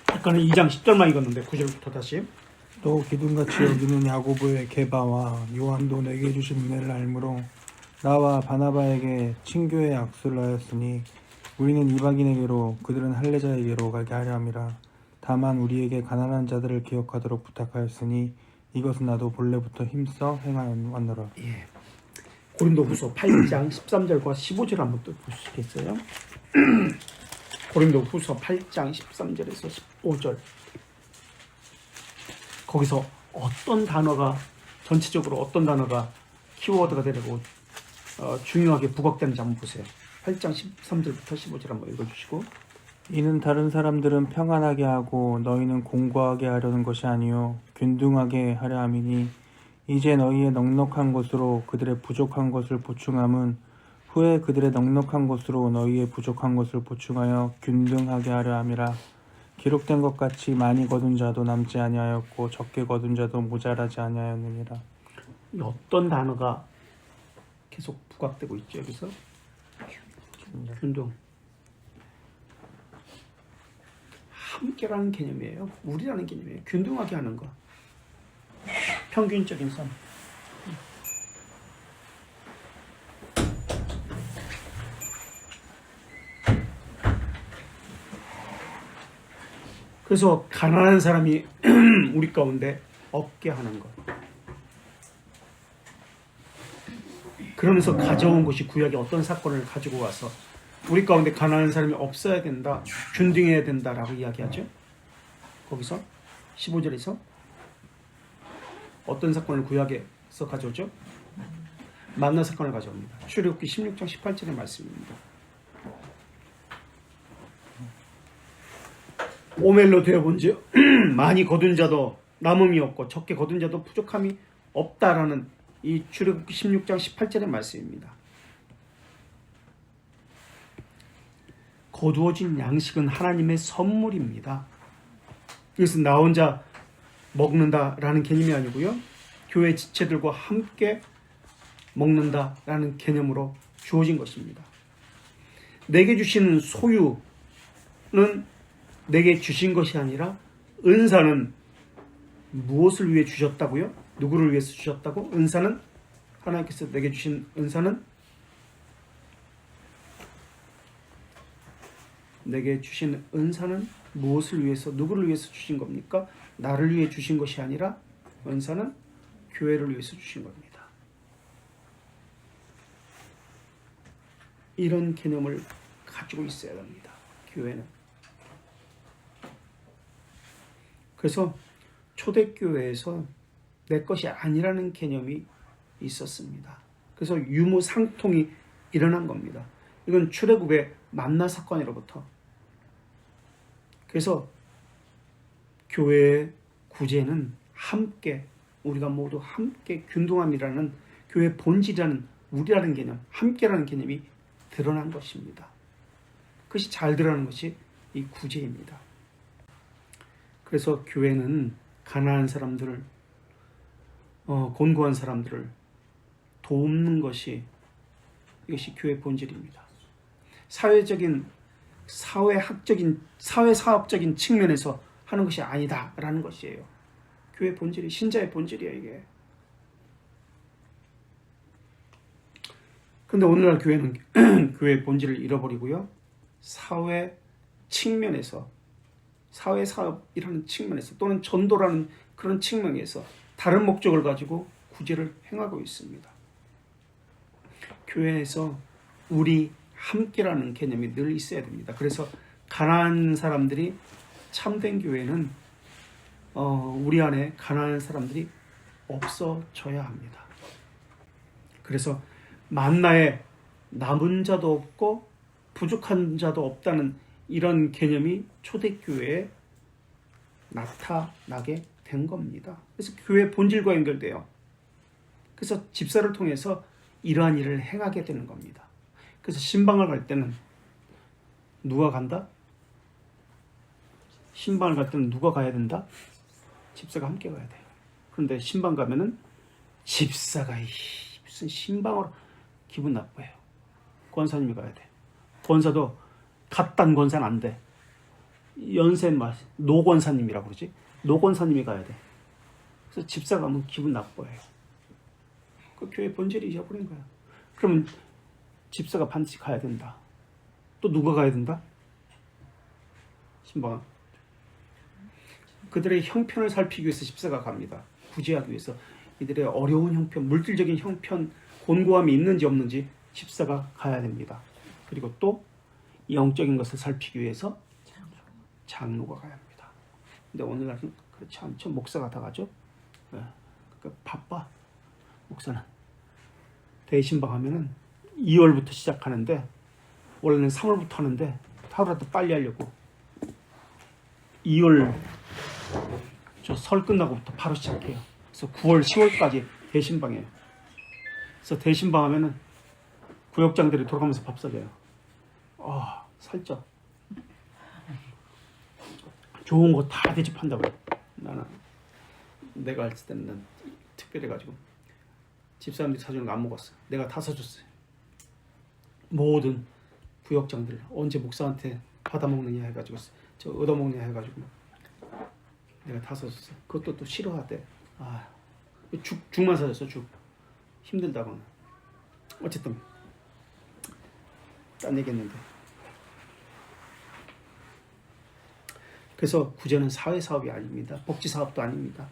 아까는 2장 10절만 읽었는데 9절부터 다시. 또 기둥같이 여기는 야고보의 게바와 요한도 내게 주신 은혜를 알므로 나와 바나바에게 친교의 악수를 하였으니 우리는 이방인에게로 그들은 할례자에게로 가게 하려 함이라. 다만 우리에게 가난한 자들을 기억하도록 부탁하였으니 이것은 나도 본래부터 힘써 행하였노라. 예. 고린도후서 8장 13절과 15절 한번 또 보시겠어요? 고린도후서 8장 13절에서 15절. 거기서 어떤 단어가 전체적으로 어떤 단어가 키워드가 되고 중요하게 부각되는지 한번 보세요. 8장 13절부터 15절 한번 읽어주시고. 이는 다른 사람들은 평안하게 하고 너희는 공고하게 하려는 것이 아니요 균등하게 하려 함이니 이제 너희의 넉넉한 것으로 그들의 부족한 것을 보충함은 후에 그들의 넉넉한 것으로 너희의 부족한 것을 보충하여 균등하게 하려 함이라. 기록된 것 같이 많이 거둔 자도 남지 아니하였고 적게 거둔 자도 모자라지 아니하였느니라. 어떤 단어가 계속 부각되고 있죠 여기서? 균등. 함께라는 개념이에요. 우리라는 개념이에요. 균등하게 하는 거. 평균적인 삶. 그래서 가난한 사람이 우리 가운데 없게 하는 것. 그러면서 가져온 것이 구약의 어떤 사건을 가지고 와서 우리 가운데 가난한 사람이 없어야 된다, 균등해야 된다라고 이야기하죠. 거기서 15절에서 어떤 사건을 구약에서 가져오죠? 만나 사건을 가져옵니다. 출애굽기 16장 18절의 말씀입니다. 오멜로 되어본즉 많이 거둔 자도 남음이 없고 적게 거둔 자도 부족함이 없다라는 이 출애굽기 16장 18절의 말씀입니다. 거두어진 양식은 하나님의 선물입니다. 이것은 나 혼자 먹는다라는 개념이 아니고요, 교회 지체들과 함께 먹는다라는 개념으로 주어진 것입니다. 내게 주시는 소유는 내게 주신 것이 아니라, 은사는 무엇을 위해 주셨다고요? 누구를 위해서 주셨다고? 은사는, 하나님께서 내게 주신 은사는, 내게 주신 은사는 무엇을 위해서, 누구를 위해서 주신 겁니까? 나를 위해 주신 것이 아니라 은사는 교회를 위해서 주신 겁니다. 이런 개념을 가지고 있어야 합니다. 교회는. 그래서 초대교회에서 내 것이 아니라는 개념이 있었습니다. 그래서 유무상통이 일어난 겁니다. 이건 출애굽의 만나 사건으로부터. 그래서 교회의 구제는 함께, 우리가 모두 함께 균등함이라는, 교회의 본질이라는, 우리라는 개념, 함께라는 개념이 드러난 것입니다. 그것이 잘 드러나는 것이 이 구제입니다. 그래서 교회는 가난한 사람들을, 곤고한 사람들을 돕는 것이, 이것이 교회의 본질입니다. 사회사업적인 측면에서 하는 것이 아니다라는 것이에요. 교회 본질이, 신자의 본질이야 이게. 근데 오늘날 교회는 교회의 본질을 잃어버리고요, 사회 측면에서, 사회사업이라는 측면에서, 또는 전도라는 그런 측면에서 다른 목적을 가지고 구제를 행하고 있습니다. 교회에서 우리 함께라는 개념이 늘 있어야 됩니다. 그래서 가난한 사람들이, 참된 교회는 우리 안에 가난한 사람들이 없어져야 합니다. 그래서 만나에 남은 자도 없고 부족한 자도 없다는 이런 개념이 초대교회에 나타나게 된 겁니다. 그래서 교회 본질과 연결돼요. 그래서 집사를 통해서 이러한 일을 행하게 되는 겁니다. 그래서 신방을 갈 때는 누가 간다? 신방을 갈 때는 누가 가야 된다? 집사가 함께 가야 돼요. 그런데 신방 가면은 집사가 무슨 신방으로, 기분 나빠요. 권사님이 가야 돼. 권사도 갓단 권사는 안 돼. 노권사님이라고 그러지? 노권사님이 가야 돼. 그래서 집사 가면 기분 나빠요. 그 교회 본질이 잊어버린 거야. 그러면 집사가 반드시 가야 된다. 또 누가 가야 된다? 신방. 그들의 형편을 살피기 위해서 집사가 갑니다. 구제하기 위해서. 이들의 어려운 형편, 물질적인 형편, 곤고함이 있는지 없는지 집사가 가야 됩니다. 그리고 또 영적인 것을 살피기 위해서 장로가 가야 합니다. 근데 오늘날은 그렇지 않죠. 목사가 다 가죠. 그러니까 바빠. 목사는 대신방 하면은 2월부터 시작하는데, 원래는 3월부터 하는데 하루라도 빨리 하려고 2월 설 끝나고부터 바로 시작해요. 그래서 9월, 10월까지 대신방이에요. 그래서 대신방 하면은 구역장들이 돌아가면서 밥 사줘요. 살쪄. 좋은 거 다 대접한다고요. 나는 내가 할 때는 특별해가지고 집사람들이 사주는 거 안 먹었어. 내가 다 사줬어요. 모든 구역장들 언제 목사한테 받아먹느냐 해가지고, 저 얻어먹느냐 해가지고 내가 다 사줬어. 그것도 또 싫어하대. 죽만 사줬어. 죽. 힘들다거나. 어쨌든 딴 얘기했는데. 그래서 구제는 사회사업이 아닙니다. 복지사업도 아닙니다.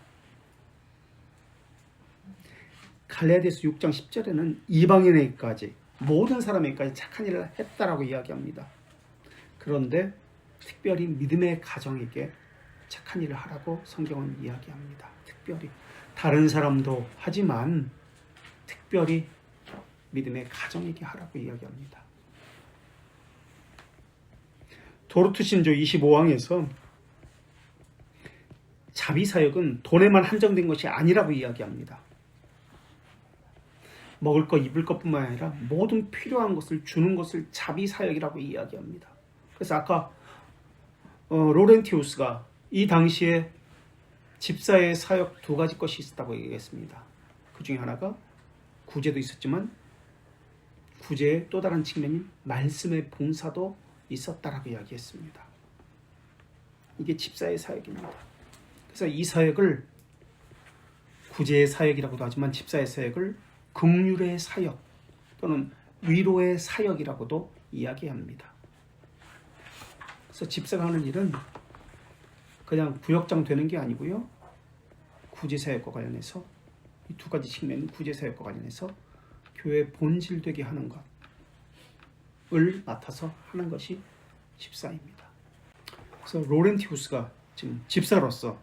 갈라디아서 6장 10절에는 이방인에게까지 모든 사람에게까지 착한 일을 했다라고 이야기합니다. 그런데 특별히 믿음의 가정에게 착한 일을 하라고 성경은 이야기합니다. 특별히 다른 사람도 하지만 특별히 믿음의 가정에게 하라고 이야기합니다. 도르트 신조 25항에서 자비사역은 돈에만 한정된 것이 아니라고 이야기합니다. 먹을 것, 입을 것뿐만 아니라 모든 필요한 것을 주는 것을 자비사역이라고 이야기합니다. 그래서 아까 로렌티우스가 이 당시에 집사의 사역 두 가지 것이 있었다고 얘기했습니다. 그 중에 하나가 구제도 있었지만 구제의 또 다른 측면인 말씀의 봉사도 있었다라고 이야기했습니다. 이게 집사의 사역입니다. 그래서 이 사역을 구제의 사역이라고도 하지만 집사의 사역을 긍휼의 사역 또는 위로의 사역이라고도 이야기합니다. 그래서 집사가 하는 일은 그냥 구역장 되는 게 아니고요. 구제사역과 관련해서 이 두 가지 측면, 구제사역과 관련해서 교회 본질되게 하는 것을 맡아서 하는 것이 집사입니다. 그래서 로렌티우스가 지금 집사로서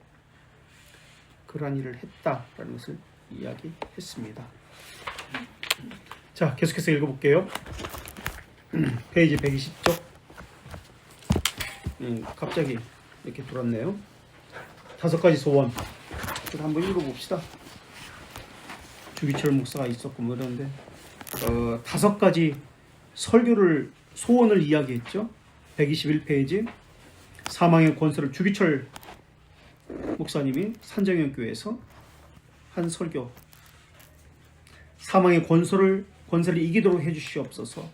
그러한 일을 했다라는 것을 이야기했습니다. 자, 계속해서 읽어볼게요. 페이지 120쪽. 갑자기 이렇게 돌았네요. 5가지 소원. 한번 읽어봅시다. 주기철 목사가 있었고 뭐 이런데 5가지 설교를 소원을 이야기했죠. 121페이지. 사망의 권세를 주기철 목사님이 산정현 교회에서 한 설교. 사망의 권세를 이기도록 해주시옵소서.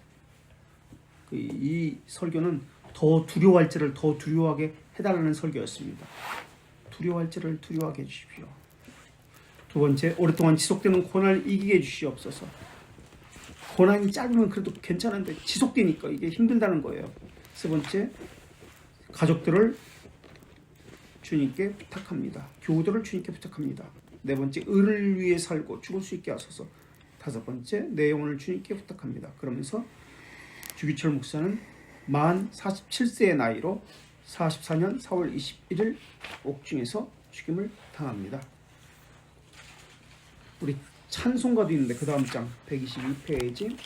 이 설교는 더 두려워할 자를 더 두려워하게 해달라는 설교였습니다. 두려워할 자를 두려워하게 해주십시오. 두 번째, 오랫동안 지속되는 고난을 이기게 해주시옵소서. 고난이 짧으면 그래도 괜찮은데 지속되니까 이게 힘들다는 거예요. 세 번째, 가족들을 주님께 부탁합니다. 교우들을 주님께 부탁합니다. 네 번째, 의를 위해 살고 죽을 수 있게 하소서. 5번째, 내 영혼을 주님께 부탁합니다. 그러면서 주기철 목사는 만 47세의 나이로 44년 4월 21일 옥중에서 죽임을 당합니다. 우리 찬송가도 있는데 그 다음 장 122페이지.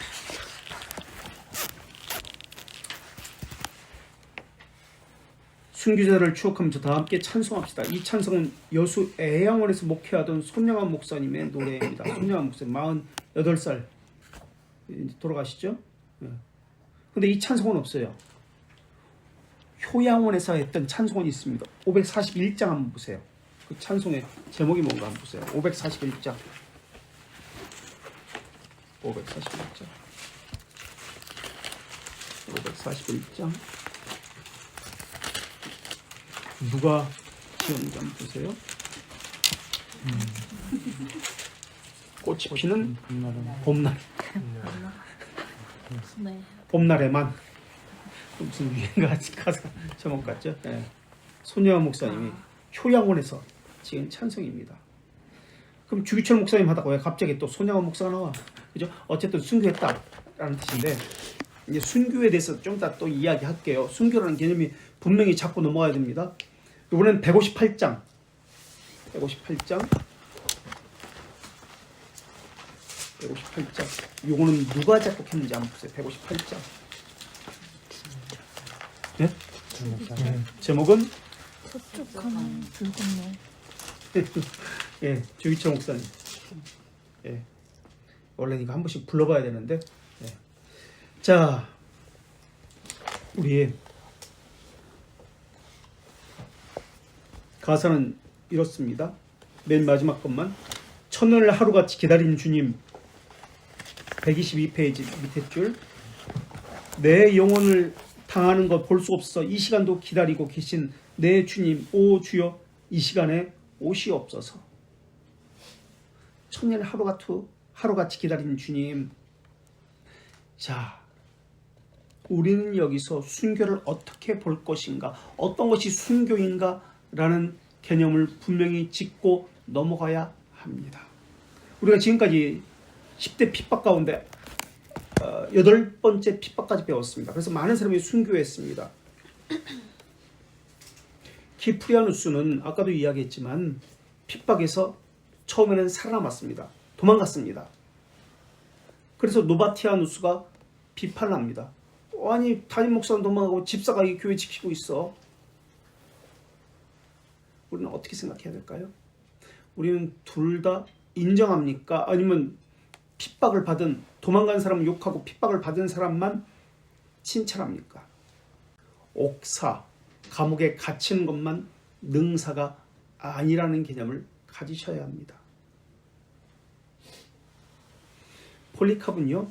순교자를 추억하면서 다 함께 찬송합시다. 이 찬송은 여수 애양원에서 목회하던 손영환 목사님의 노래입니다. 손영환 목사님 48살 돌아가시죠? 근데 이 찬송은 없어요. 효양원에서 했던 찬송은 있습니다. 541장 한번 보세요. 그 찬송의 제목이 뭔가 한번 보세요. 541장. 541장. 541장. 누가 지었는지 한번 보세요. 꽃이 피는 봄날. 네. 봄날에만. 무슨 유행가 가사 제목 같죠? 네. 손여한 목사님이 효양원에서 지은 찬송입니다. 그럼 주기철 목사님 하다가 왜 갑자기 또 손양원 목사가 나와? 그죠? 어쨌든 순교했다라는 뜻인데 이제 순교에 대해서 좀 이따 또 이야기할게요. 순교라는 개념이 분명히 잡고 넘어가야 됩니다. 이번엔 158장. 158장. 요거는 누가 작곡했는지 한번 보세요. 158장. 네? 제목은 서쪽하는 불건너. 예, 주기철 목사님. 예, 원래 이거 한 번씩 불러봐야 되는데. 예. 자, 우리 가사는 이렇습니다. 맨 마지막 것만. 천년을 하루같이 기다린 주님. 122페이지 밑에 줄. 내 영혼을 당하는 것 볼 수 없어 이 시간도 기다리고 계신 내 주님 오 주여 이 시간에 오시옵소서. 천년을 하루같이 기다리는 주님. 자, 우리는 여기서 순교를 어떻게 볼 것인가, 어떤 것이 순교인가 라는 개념을 분명히 짚고 넘어가야 합니다. 우리가 지금까지 10대 핍박 가운데 8번째 핍박까지 배웠습니다. 그래서 많은 사람이 순교했습니다. 기프리아누스는 아까도 이야기했지만 핍박에서 처음에는 살아남았습니다. 도망갔습니다. 그래서 노바티아누스가 비판을 합니다. 아니, 담임 목사는 도망가고 집사가 이 교회 지키고 있어. 우리는 어떻게 생각해야 될까요? 우리는 둘 다 인정합니까? 아니면 핍박을 받은, 도망간 사람 욕하고 핍박을 받은 사람만 칭찬합니까? 옥사, 감옥에 갇히는 것만 능사가 아니라는 개념을 가지셔야 합니다. 폴리카본요,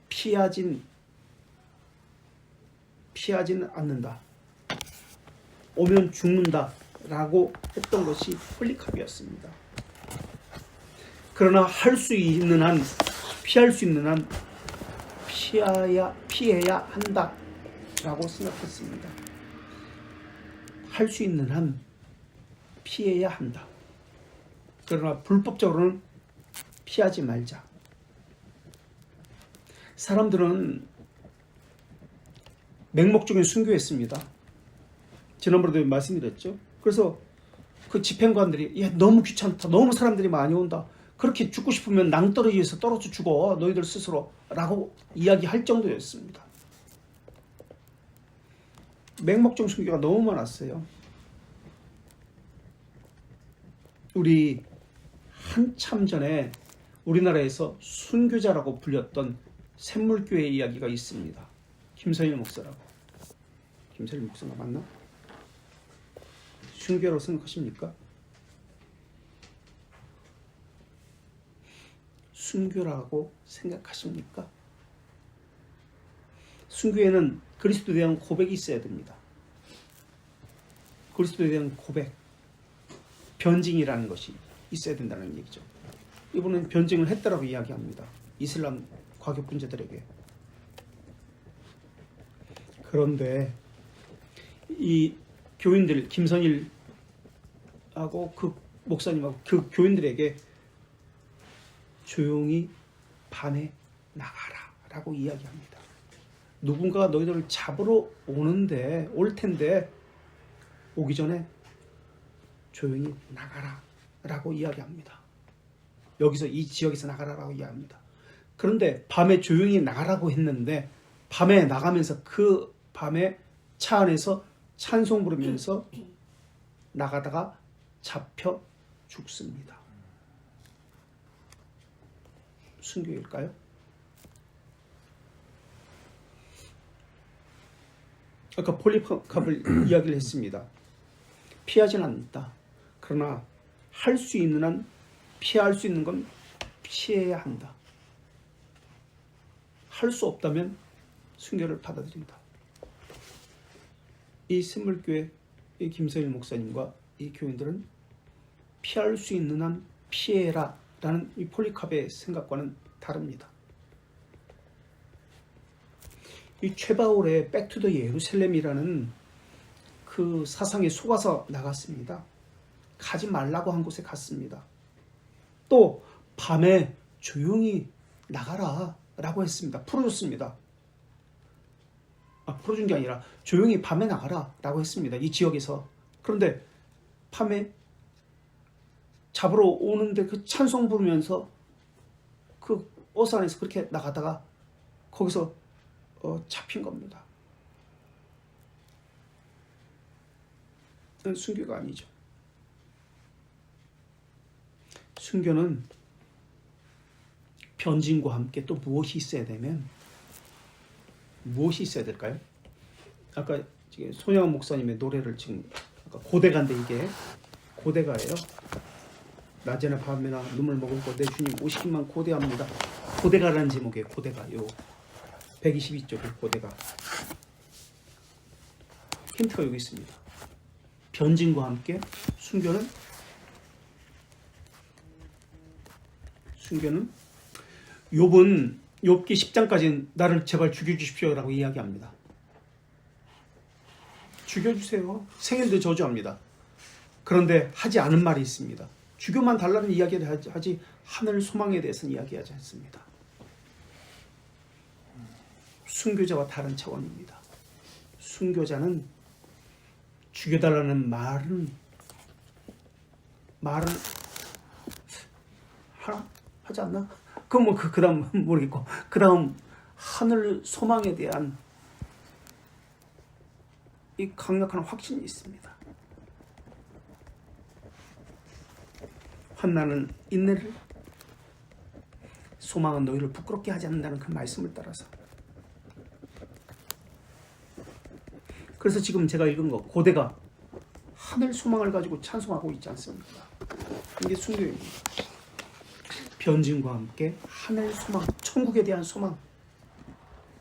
피하진 않는다. 오면 죽는다 라고 했던 것이 폴리카비였습니다. 그러나 할 수 있는 한, 피할 수 있는 한 피해야 한다 라고 생각했습니다. 할 수 있는 한 피해야 한다. 그러나 불법적으로는 피하지 말자. 사람들은 맹목적인 순교했습니다. 지난번에도 말씀드렸죠. 그래서 그 집행관들이 야, 너무 귀찮다, 너무 사람들이 많이 온다, 그렇게 죽고 싶으면 낭떠러지에서 떨어져 죽어 너희들 스스로 라고 이야기할 정도였습니다. 맹목적 순교가 너무 많았어요. 우리 한참 전에 우리나라에서 순교자라고 불렸던 샘물교회 이야기가 있습니다. 김선일 목사라고. 김선일 목사가 맞나? 순교라고 생각하십니까? 순교라고 생각하십니까? 순교에는 그리스도에 대한 고백이 있어야 됩니다. 그리스도에 대한 고백, 변증이라는 것이 있어야 된다는 얘기죠. 이분은 변증을 했다라고 이야기합니다. 이슬람 과격분자들에게. 그런데 이 교인들, 김선일하고 그 목사님하고 그 교인들에게 조용히 밤에 나가라 라고 이야기합니다. 누군가가 너희들을 잡으러 올 텐데 오기 전에 조용히 나가라 라고 이야기합니다. 여기서 이 지역에서 나가라 라고 이야기합니다. 그런데 밤에 조용히 나가라고 했는데 밤에 나가면서 그 밤에 차 안에서 찬송 부르면서 나가다가 잡혀 죽습니다. 순교일까요? 아까 폴리카를 이야기를 했습니다. 피하지는 않는다. 그러나 할 수 있는 한 피할 수 있는 건 피해야 한다. 할 수 없다면 순교를 받아들인다. 이 샘물교회 이 김선일 목사님과 이 교인들은 피할 수 있는 한 피해라 라는 이 폴리카베의 생각과는 다릅니다. 이 최바울의 백투더 예루살렘이라는 그 사상에 속아서 나갔습니다. 가지 말라고 한 곳에 갔습니다. 또 밤에 조용히 나가라 라고 했습니다. 풀어줬습니다. 풀어준 게 아니라 조용히 밤에 나가라 라고 했습니다. 이 지역에서. 그런데 밤에 잡으러 오는데 그 찬송 부르면서 그 버스 안에서 그렇게 나가다가 거기서 잡힌 겁니다. 순교가 아니죠. 순교는 변증과 함께 또 무엇이 있어야 되면 무엇이 있어야 될까요? 아까 지금 손양원 목사님의 노래를 지금 아까 고대가인데 이게 고대가예요. 낮에나 밤에나 눈물 머금고 내 주님 오시기만 고대합니다. 고대가라는 제목이에요. 고대가. 요 122쪽의 고대가. 힌트가 여기 있습니다. 변증과 함께 순교는 순교는 욥기 10장까지 나를 제발 죽여주십시오라고 이야기합니다. 죽여주세요. 생일도 저주합니다. 그런데 하지 않은 말이 있습니다. 죽여만 달라는 이야기를 하지 하늘 소망에 대해서는 이야기하지 않습니다. 순교자와 다른 차원입니다. 순교자는 죽여달라는 말은 하지 않나? 그럼 뭐 그 다음 모르겠고 그 다음 하늘 소망에 대한 이 강력한 확신이 있습니다. 환난은 인내를, 소망은 너희를 부끄럽게 하지 않는다는 그 말씀을 따라서. 그래서 지금 제가 읽은 거 고대가 하늘 소망을 가지고 찬송하고 있지 않습니까? 이게 순교입니다. 변증과 함께 하늘 소망, 천국에 대한 소망,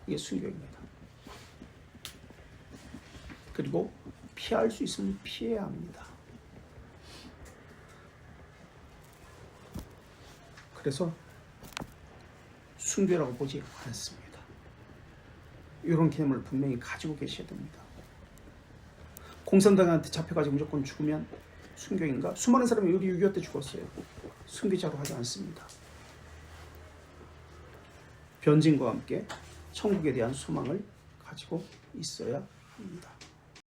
이게 순교입니다. 그리고 피할 수 있으면 피해야 합니다. 그래서 순교라고 보지 않습니다. 이런 개념을 분명히 가지고 계셔야 됩니다. 공산당한테 잡혀가지고 무조건 죽으면 순교인가? 수많은 사람이 우리 6.25 때 죽었어요. 순교자로 하지 않습니다. 변증과 함께 천국에 대한 소망을 가지고 있어야 합니다.